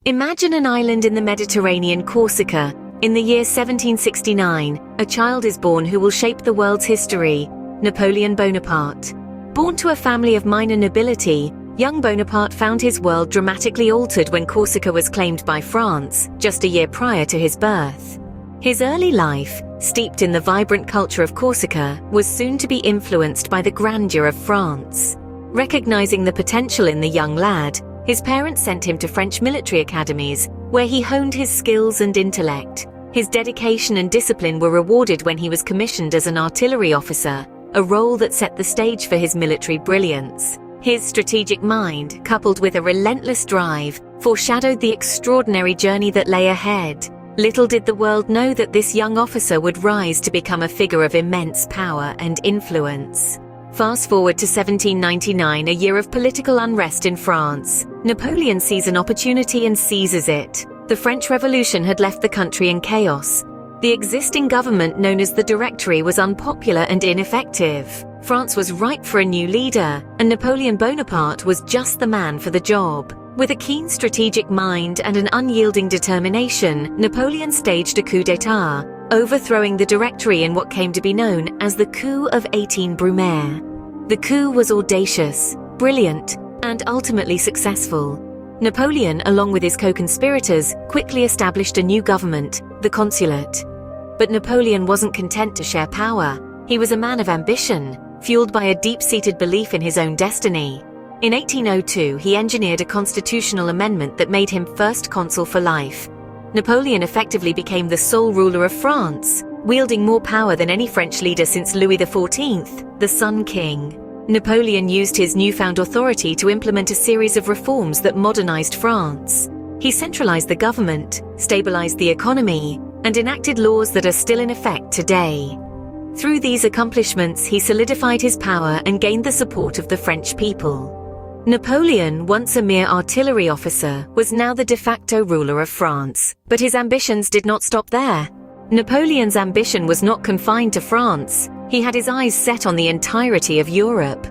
Imagine an island in the Mediterranean, Corsica. In the year 1769, a child is born who will shape the world's history, Napoleon Bonaparte. Born to a family of minor nobility, young Bonaparte found his world dramatically altered when Corsica was claimed by France, just a year prior to his birth. His early life, steeped in the vibrant culture of Corsica, was soon to be influenced by the grandeur of France. Recognizing the potential in the young lad, his parents sent him to French military academies, where he honed his skills and intellect. His dedication and discipline were rewarded when he was commissioned as an artillery officer, a role that set the stage for his military brilliance. His strategic mind, coupled with a relentless drive, foreshadowed the extraordinary journey that lay ahead. Little did the world know that this young officer would rise to become a figure of immense power and influence. Fast forward to 1799, a year of political unrest in France. Napoleon sees an opportunity and seizes it. The French Revolution had left the country in chaos. The existing government, known as the Directory, was unpopular and ineffective. France was ripe for a new leader, and Napoleon Bonaparte was just the man for the job. With a keen strategic mind and an unyielding determination, Napoleon staged a coup d'état, overthrowing the Directory in what came to be known as the Coup of 18 Brumaire. The coup was audacious, brilliant, and ultimately successful. Napoleon, along with his co-conspirators, quickly established a new government, the Consulate. But Napoleon wasn't content to share power. He was a man of ambition, fueled by a deep-seated belief in his own destiny. In 1802, he engineered a constitutional amendment that made him first consul for life. Napoleon effectively became the sole ruler of France, wielding more power than any French leader since Louis XIV, the Sun King. Napoleon used his newfound authority to implement a series of reforms that modernized France. He centralized the government, stabilized the economy, and enacted laws that are still in effect today. Through these accomplishments, he solidified his power and gained the support of the French people. Napoleon, once a mere artillery officer, was now the de facto ruler of France. But his ambitions did not stop there. Napoleon's ambition was not confined to France. He had his eyes set on the entirety of Europe.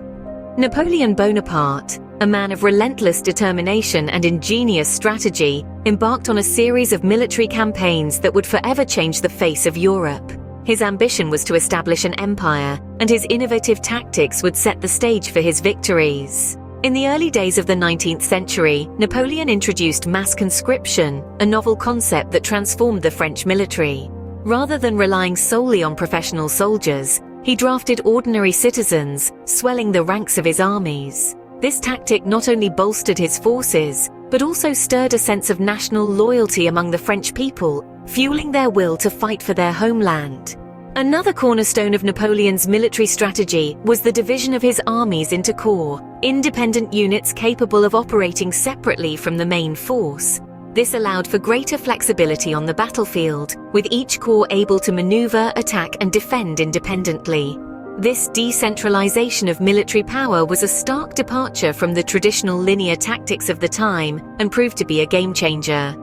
Napoleon Bonaparte, a man of relentless determination and ingenious strategy, embarked on a series of military campaigns that would forever change the face of Europe. His ambition was to establish an empire, and his innovative tactics would set the stage for his victories. In the early days of the 19th century, Napoleon introduced mass conscription, a novel concept that transformed the French military. Rather than relying solely on professional soldiers, he drafted ordinary citizens, swelling the ranks of his armies. This tactic not only bolstered his forces, but also stirred a sense of national loyalty among the French people, fueling their will to fight for their homeland. Another cornerstone of Napoleon's military strategy was the division of his armies into corps, independent units capable of operating separately from the main force. This allowed for greater flexibility on the battlefield, with each corps able to maneuver, attack, and defend independently. This decentralization of military power was a stark departure from the traditional linear tactics of the time and proved to be a game-changer.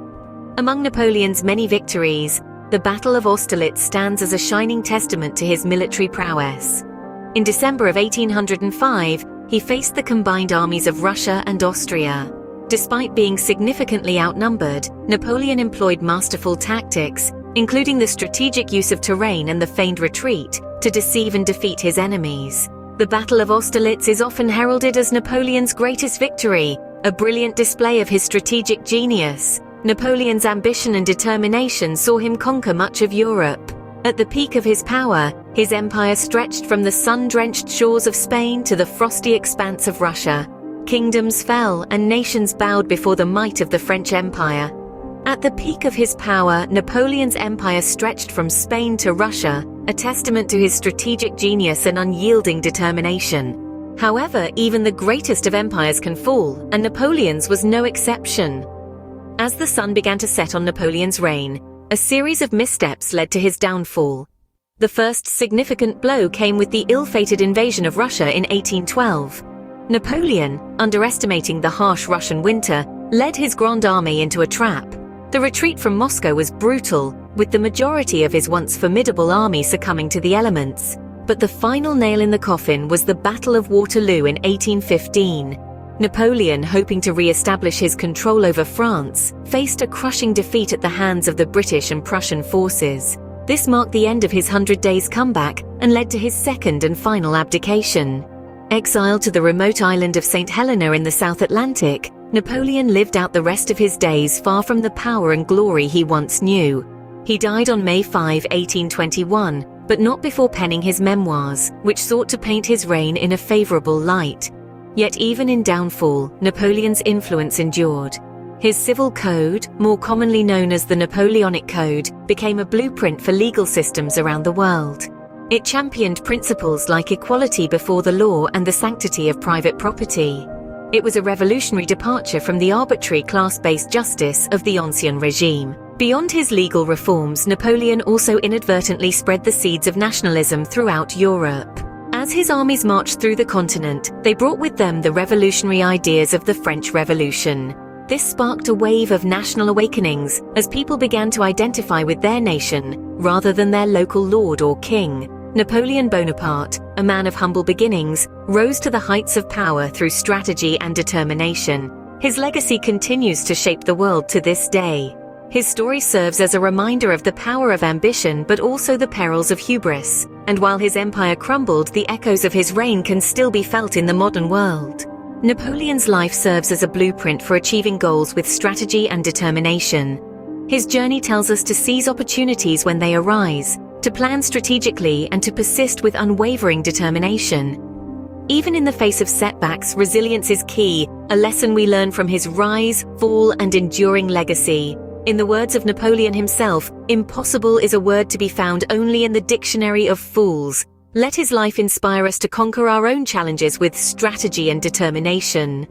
Among Napoleon's many victories, the Battle of Austerlitz stands as a shining testament to his military prowess. In December of 1805, he faced the combined armies of Russia and Austria. Despite being significantly outnumbered, Napoleon employed masterful tactics, including the strategic use of terrain and the feigned retreat, to deceive and defeat his enemies. The Battle of Austerlitz is often heralded as Napoleon's greatest victory, a brilliant display of his strategic genius. Napoleon's ambition and determination saw him conquer much of Europe. At the peak of his power, his empire stretched from the sun-drenched shores of Spain to the frosty expanse of Russia. Kingdoms fell and nations bowed before the might of the French Empire. At the peak of his power, Napoleon's empire stretched from Spain to Russia, a testament to his strategic genius and unyielding determination. However, even the greatest of empires can fall, and Napoleon's was no exception. As the sun began to set on Napoleon's reign, a series of missteps led to his downfall. The first significant blow came with the ill-fated invasion of Russia in 1812. Napoleon, underestimating the harsh Russian winter, led his Grand Army into a trap. The retreat from Moscow was brutal, with the majority of his once formidable army succumbing to the elements. But the final nail in the coffin was the Battle of Waterloo in 1815. Napoleon, hoping to re-establish his control over France, faced a crushing defeat at the hands of the British and Prussian forces. This marked the end of his 100 Days comeback and led to his second and final abdication. Exiled to the remote island of St. Helena in the South Atlantic, Napoleon lived out the rest of his days far from the power and glory he once knew. He died on May 5, 1821, but not before penning his memoirs, which sought to paint his reign in a favorable light. Yet even in downfall, Napoleon's influence endured. His civil code, more commonly known as the Napoleonic Code, became a blueprint for legal systems around the world. It championed principles like equality before the law and the sanctity of private property. It was a revolutionary departure from the arbitrary class-based justice of the Ancien regime. Beyond his legal reforms, Napoleon also inadvertently spread the seeds of nationalism throughout Europe. As his armies marched through the continent, they brought with them the revolutionary ideas of the French Revolution. This sparked a wave of national awakenings as people began to identify with their nation rather than their local lord or king. Napoleon Bonaparte, a man of humble beginnings, rose to the heights of power through strategy and determination. His legacy continues to shape the world to this day. His story serves as a reminder of the power of ambition but also the perils of hubris. And while his empire crumbled, the echoes of his reign can still be felt in the modern world. Napoleon's life serves as a blueprint for achieving goals with strategy and determination. His journey tells us to seize opportunities when they arise, to plan strategically and to persist with unwavering determination. Even in the face of setbacks, resilience is key, a lesson we learn from his rise, fall, and enduring legacy. In the words of Napoleon himself, impossible is a word to be found only in the dictionary of fools. Let his life inspire us to conquer our own challenges with strategy and determination.